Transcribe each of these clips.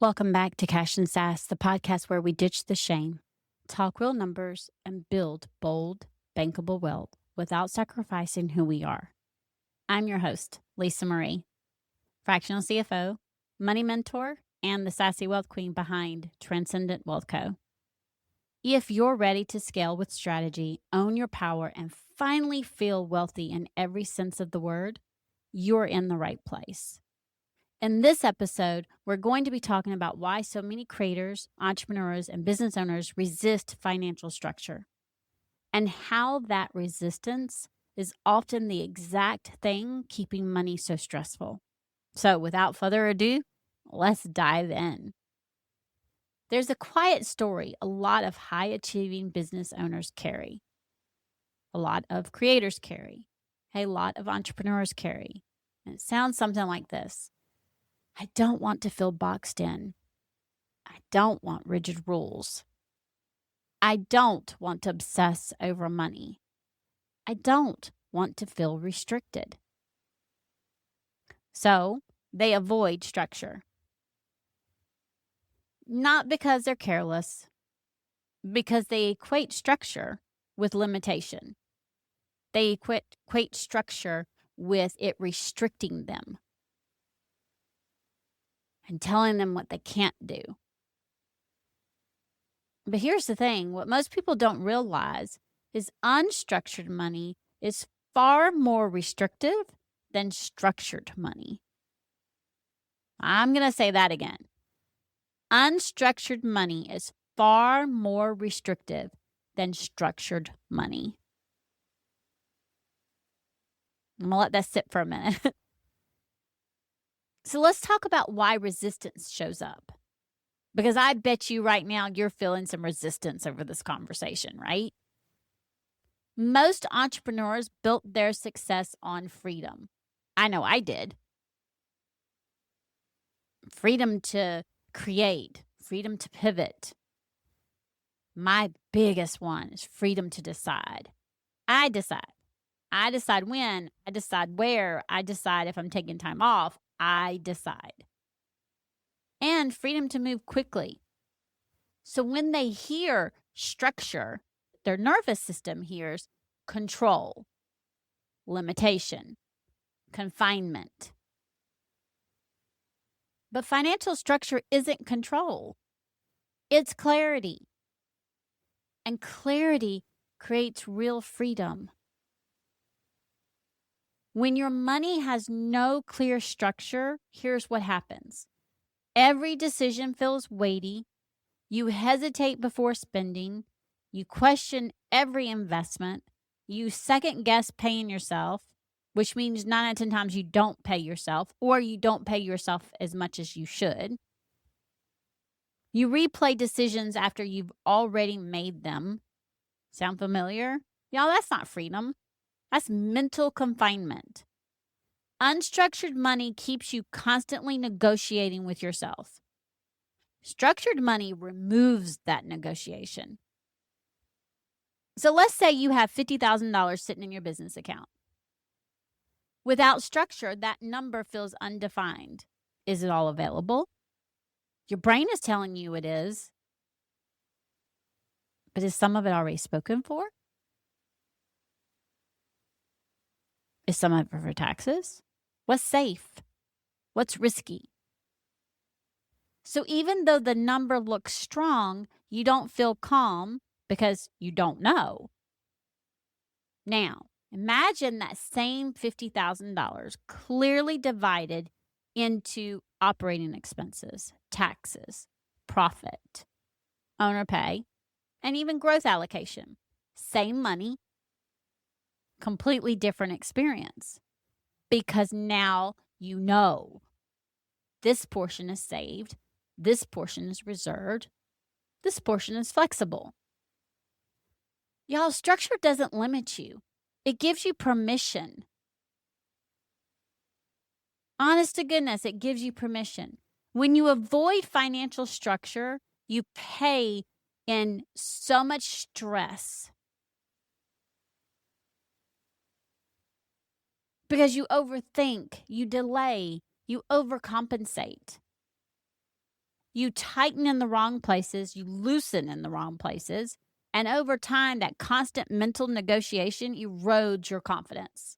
Welcome back to Cash and Sass, the podcast where we ditch the shame, talk real numbers, and build bold, bankable wealth without sacrificing who we are. I'm your host, Lisa Marie, fractional CFO, money mentor, and the sassy wealth queen behind Transcendent Wealth Co. If you're ready to scale with strategy, own your power, and finally feel wealthy in every sense of the word, you're in the right place. In this episode, we're going to be talking about why so many creators, entrepreneurs, and business owners resist financial structure, and how that resistance is often the exact thing keeping money so stressful. So without further ado, let's dive in. There's a quiet story a lot of high-achieving business owners carry, a lot of creators carry, a lot of entrepreneurs carry. And it sounds something like this. I don't want to feel boxed in. I don't want rigid rules. I don't want to obsess over money. I don't want to feel restricted. So they avoid structure. Not because they're careless, because they equate structure with limitation. They equate structure with it restricting them and telling them what they can't do. But here's the thing, what most people don't realize is unstructured money is far more restrictive than structured money. I'm going to say that again. Unstructured money is far more restrictive than structured money. I'm going to let that sit for a minute. So let's talk about why resistance shows up. Because I bet you right now you're feeling some resistance over this conversation, right? Most entrepreneurs built their success on freedom. I know I did. Freedom to create, freedom to pivot. My biggest one is freedom to decide. I decide. I decide when, I decide where, I decide if I'm taking time off, I decide. And freedom to move quickly. So when they hear structure, their nervous system hears control, limitation, confinement. But financial structure isn't control. It's clarity. And clarity creates real freedom. When your money has no clear structure, here's what happens. Every decision feels weighty. You hesitate before spending. You question every investment. You second guess paying yourself, which means 9 out of 10 times you don't pay yourself, or you don't pay yourself as much as you should. You replay decisions after you've already made them. Sound familiar? Y'all, that's not freedom. That's mental confinement. Unstructured money keeps you constantly negotiating with yourself. Structured money removes that negotiation. So let's say you have $50,000 sitting in your business account. Without structure, that number feels undefined. Is it all available? Your brain is telling you it is. But is some of it already spoken for? Is some of it for taxes? What's safe? What's risky? So even though the number looks strong, you don't feel calm because you don't know. Now, imagine that same $50,000 clearly divided into operating expenses, taxes, profit, owner pay, and even growth allocation. Same money, completely different experience. Because now you know this portion is saved, this portion is reserved, this portion is flexible. Y'all, structure doesn't limit you. It gives you permission. Honest to goodness, it gives you permission. When you avoid financial structure, you pay in so much stress because you overthink, you delay, you overcompensate. You tighten in the wrong places, you loosen in the wrong places. And over time, that constant mental negotiation erodes your confidence.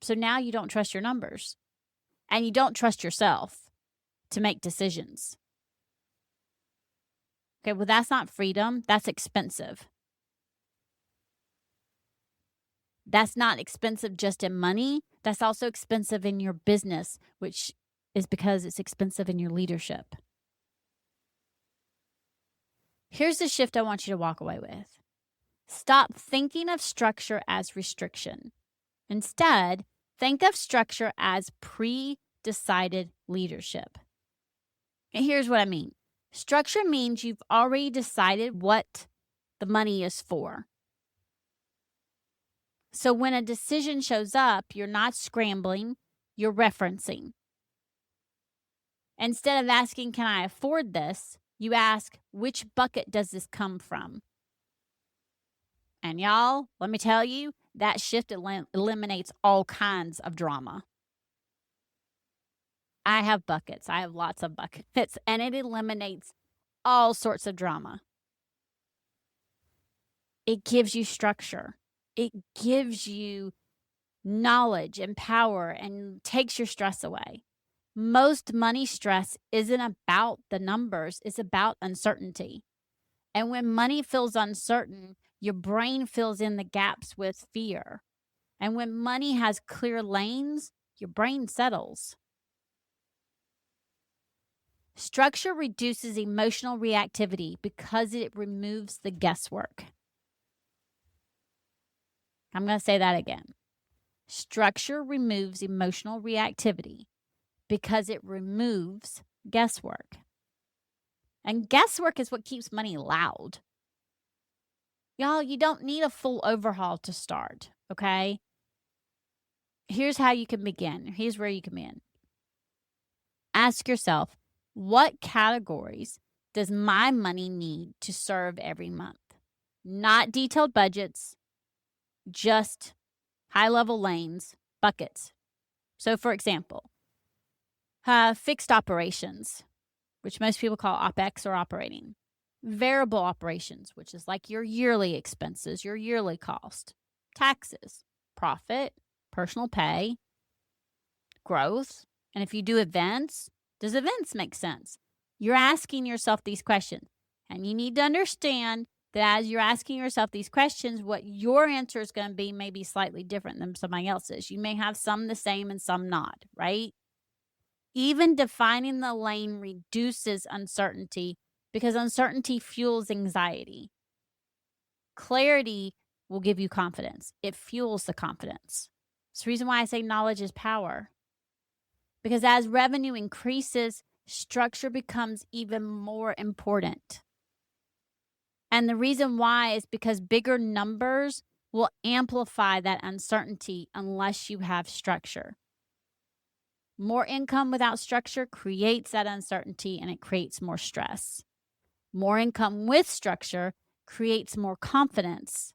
So now you don't trust your numbers and you don't trust yourself to make decisions. Okay, well, that's not freedom. That's expensive. That's not expensive just in money. That's also expensive in your business, which is because it's expensive in your leadership. Here's the shift I want you to walk away with. Stop thinking of structure as restriction. Instead, think of structure as pre-decided leadership. And here's what I mean. Structure means you've already decided what the money is for. So when a decision shows up, you're not scrambling, you're referencing. Instead of asking, can I afford this? You ask, which bucket does this come from? And y'all, let me tell you, that shift eliminates all kinds of drama. I have buckets. I have lots of buckets, and it eliminates all sorts of drama. It gives you structure. It gives you knowledge and power and takes your stress away. Most money stress isn't about the numbers, it's about uncertainty. And when money feels uncertain, your brain fills in the gaps with fear. And when money has clear lanes, your brain settles. Structure reduces emotional reactivity because it removes the guesswork. I'm going to say that again. Structure removes emotional reactivity because it removes guesswork. And guesswork is what keeps money loud. Y'all, you don't need a full overhaul to start, okay? Here's how you can begin. Here's where you can begin. Ask yourself, what categories does my money need to serve every month? Not detailed budgets, just high-level lanes, buckets. So, for example, fixed operations, which most people call OPEX or operating. Variable operations, which is like your yearly expenses, your yearly cost. Taxes, profit, personal pay, growth. And if you do events, does events make sense? You're asking yourself these questions. And you need to understand that as you're asking yourself these questions, what your answer is going to be may be slightly different than somebody else's. You may have some the same and some not, right? Even defining the lane reduces uncertainty because uncertainty fuels anxiety. Clarity will give you confidence. It fuels the confidence. It's the reason why I say knowledge is power. Because as revenue increases, structure becomes even more important. And the reason why is because bigger numbers will amplify that uncertainty unless you have structure. More income without structure creates that uncertainty and it creates more stress. More income with structure creates more confidence,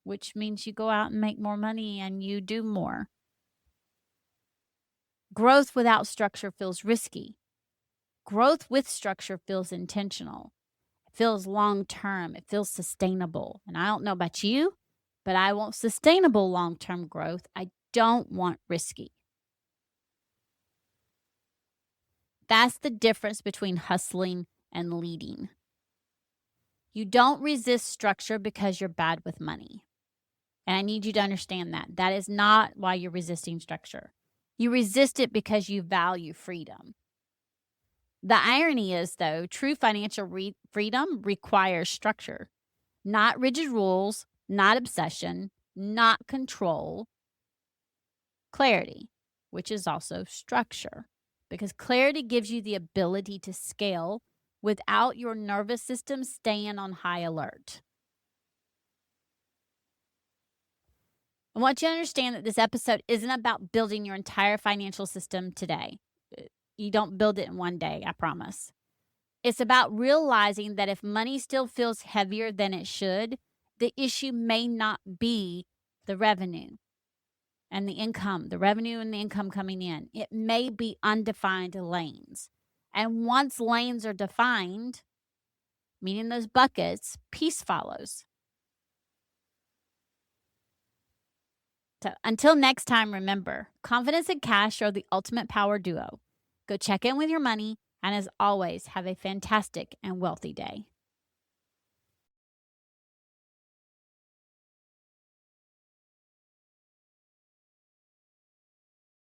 which means you go out and make more money and you do more. Growth without structure feels risky. Growth with structure feels intentional. It feels long-term. It feels sustainable. And I don't know about you, but I want sustainable long-term growth. I don't want risky. That's the difference between hustling and leading. You don't resist structure because you're bad with money. And I need you to understand that. That is not why you're resisting structure. You resist it because you value freedom. The irony is, though, true financial freedom requires structure, not rigid rules, not obsession, not control, clarity, which is also structure. Because clarity gives you the ability to scale without your nervous system staying on high alert. I want you to understand that this episode isn't about building your entire financial system today. You don't build it in one day, I promise. It's about realizing that if money still feels heavier than it should, the issue may not be the revenue and the income, the revenue and the income coming in. It may be undefined lanes. And once lanes are defined, meaning those buckets, peace follows. So until next time, remember, confidence and cash are the ultimate power duo. Go check in with your money, and as always, have a fantastic and wealthy day.